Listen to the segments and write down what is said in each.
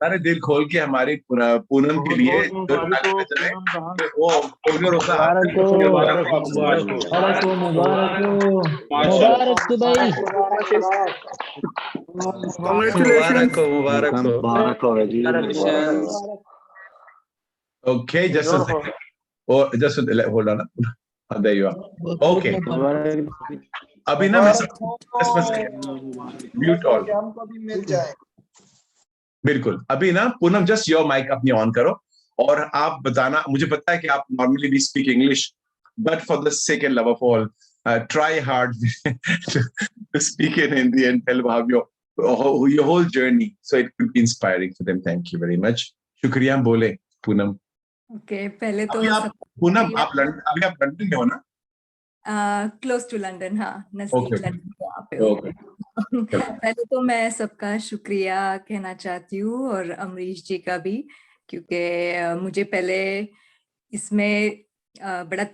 सारे दिल खोल के हमारी पूनम के बहुत लिए बहुत जो मुबारक ताली हो बजाए। पूनम बहन। वो कोरियर होता है, हाथ मुबारक में हो, मुबारक मुबारक हो हो आपको, मुबारक हो। मुबारक हो, मुबारक हो, माशाल्लाह मुबारक दुबई। कांग्रेचुलेशन। मुबारक हो, मुबारक हो। मुबारक हो जी। Congratulations. Okay just oh just hold on, there you are. Okay अभी ना मैं सब बस म्यूट ऑल, हमको भी मिल जाए। बिल्कुल। अभी ना पूनम जस्ट योर माइक अपनी ऑन करो और आप बताना। मुझे पता है कि आप नॉर्मली भी speak English, but for the sake and love of all try hard to speak in Hindi and tell about your whole journey so it could be inspiring for them. Thank you very much. शुक्रिया बोले Poonam. Okay पहले तो अभी आप पूनम आप London, अभी आप London में हो ना? क्लोज टू लंदन, हाँ ओके नजदीक लंदन के यहाँ पे हो। ओके पहले तो मैं सबका शुक्रिया कहना चाहती हूँ और अमरीश जी का भी, क्योंकि मुझे पहले इसमें बड़ा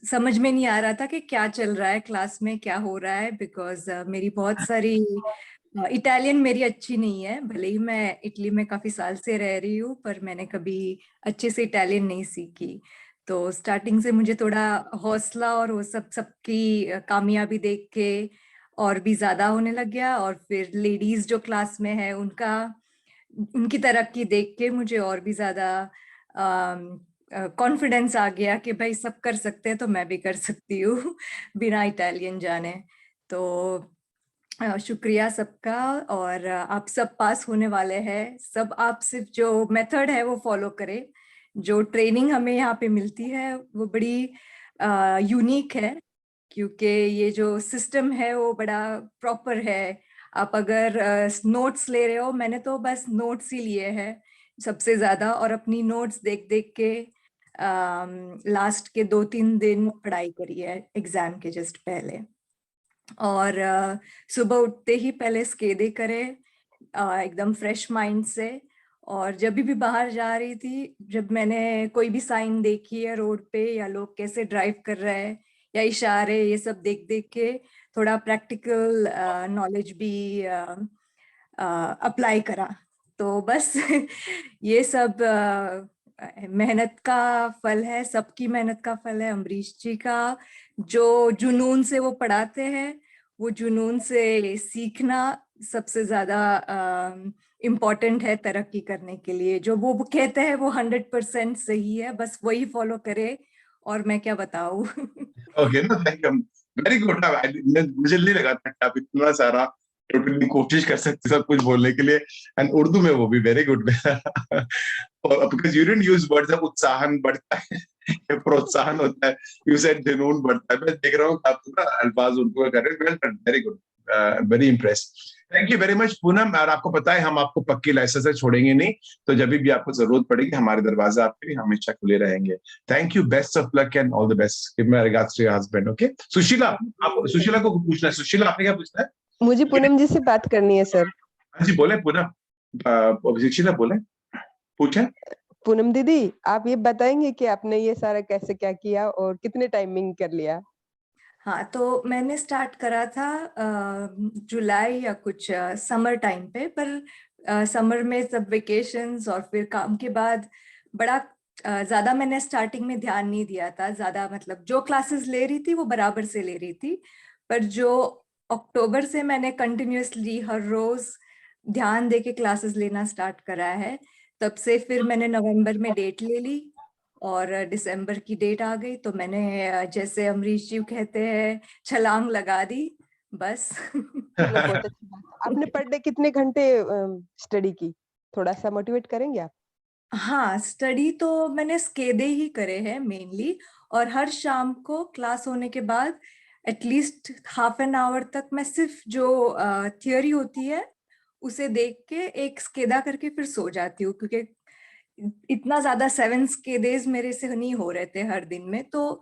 समझ में नहीं आ रहा था कि क्या चल रहा है क्लास में, क्या हो रहा है। बिकॉज मेरी बहुत सारी इटालियन मेरी अच्छी नहीं है, भले ही मैं इटली में काफी साल से रह रही हूँ, पर मैंने कभी अच्छे से इटालियन नहीं सीखी। तो स्टार्टिंग से मुझे थोड़ा हौसला और वो सबकी कामयाबी देख के और भी ज्यादा होने लग गया। और फिर लेडीज जो क्लास में है उनकी तरक्की देख के मुझे और भी ज्यादा कॉन्फिडेंस आ गया कि भाई सब कर सकते हैं तो मैं भी कर सकती हूँ बिना इटालियन जाने। तो शुक्रिया सबका। और आप सब पास होने वाले हैं सब। आप सिर्फ जो मेथड है वो फॉलो करें। जो ट्रेनिंग हमें यहाँ पे मिलती है वो बड़ी यूनिक है, क्योंकि ये जो सिस्टम है वो बड़ा प्रॉपर है। आप अगर नोट्स ले रहे हो, मैंने तो बस नोट्स ही लिए हैं सबसे ज्यादा, और अपनी नोट्स देख देख के लास्ट के 2-3 दिन पढ़ाई करी है एग्जाम के जस्ट पहले। और सुबह उठते ही पहले स्केदे करे एकदम फ्रेश माइंड से। और जब भी बाहर जा रही थी, जब मैंने कोई भी साइन देखी है रोड पे या लोग कैसे ड्राइव कर रहे हैं या इशारे, ये सब देख देख के थोड़ा प्रैक्टिकल नॉलेज भी अप्लाई करा। तो बस ये सब मेहनत का फल है, सबकी मेहनत का फल है। अमरीश जी का जो जुनून से वो पढ़ाते हैं, वो जुनून से सीखना सबसे ज्यादा इम्पोर्टेंट है तरक्की करने के लिए। जो वो कहते हैं वो 100% सही है, बस वही फॉलो करे। और मैं क्या बताऊं। ओके ना, थैंक यू, वेरी गुड। मुझे नहीं लगा था कि आप इतना सारा टोटली कोशिश कर सकते सब कुछ बोलने के लिए, एंड उर्दू में वो भी very good. Because you didn't use words of उत्साहन बढ़ता है या प्रोत्साहन होता है, यू सेड जुनून बढ़ता है। मैं देख रहा हूँ आप ना अल्फाज उर्दू में कर रहे हैं, well done, very good, very impressed. Thank you very much Poonam. और आपको पता है हम आपको पक्की लाइसेंस से छोड़ेंगे नहीं, तो जब भी आपको जरूरत पड़ेगी हमारे दरवाजे आपके लिए हमेशा खुले रहेंगे। Thank you, best of luck and all the best. Give my regards to your husband. Okay Sushila, आप सुशीला को पूछना है। सुशीला आपने क्या पूछना है? मुझे पूनम जी से बात करनी है सर। हाँ जी बोले पूनम, सुशीला बोले, पूछे। पूनम दीदी, आप ये बताएंगे कि आपने ये सारा कैसे क्या किया और कितने टाइमिंग कर लिया? हाँ, तो मैंने स्टार्ट करा था जुलाई या कुछ समर टाइम पे, पर समर में सब वेकेशंस और फिर काम के बाद बड़ा ज्यादा मैंने स्टार्टिंग में ध्यान नहीं दिया था ज्यादा। मतलब जो क्लासेस ले रही थी वो बराबर से ले रही थी, पर जो अक्टूबर से मैंने कंटिन्यूअसली हर रोज ध्यान दे के क्लासेस लेना स्टार्ट करा है, तब से फिर मैंने नवंबर में डेट ले ली और दिसंबर की डेट आ गई तो मैंने जैसे अमरीश जी कहते हैं छलांग लगा दी बस। चलो बहुत अच्छी बात है। आपने पर डे कितने घंटे स्टडी की, थोड़ा सा मोटिवेट करेंगे आप? हाँ, स्टडी तो मैंने स्केदे ही करे हैं मेनली। और हर शाम को क्लास होने के बाद एटलीस्ट हाफ एन आवर तक मैं सिर्फ जो थियोरी होती है उसे देख के एक स्केदा करके फिर सो जाती हूँ, क्योंकि इतना ज्यादा 7 स्केदेज मेरे से नहीं हो रहे थे हर दिन में। तो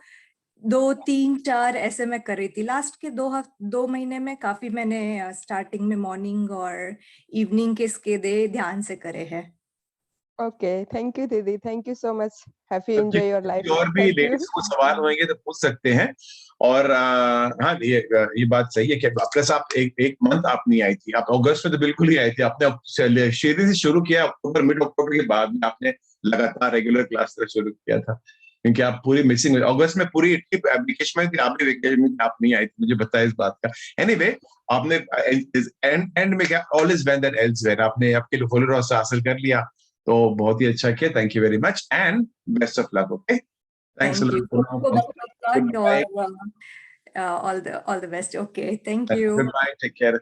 2-3-4 ऐसे मैं कर रही थी। लास्ट के 2 महीने में काफी मैंने स्टार्टिंग में मॉर्निंग और इवनिंग के स्केदे ध्यान से करे हैं। ओके, थैंक यू दीदी, thank you so much, happy enjoy your life, और भी थैंक यू। लेडीज को सवाल होंगे तो पूछ सकते हैं। और हाँ, ये बात सही है कि प्लस आप एक मंथ आप नहीं आई थी, आप अगस्त में तो बिल्कुल ही आई थी। आपने सीरीज शुरू किया अक्टूबर, मिड अक्टूबर के बाद में आपने लगातार रेगुलर क्लास शुरू किया था, क्योंकि आप पूरी मिसिंग अगस्त में पूरी वेकेशन में थी, आप भी वेकेशन में आप नहीं आई थी, मुझे बताया इस बात का। एनीवे, आपने एंड में क्या, all is well that else well, आपने आपके लिए फॉलोअर हासिल कर लिया, तो बहुत ही अच्छा किया। Thank you very much and best of luck. Okay, thanks a Thank you. Lot. Good luck or all the best. Okay, thank you. Goodbye, take care.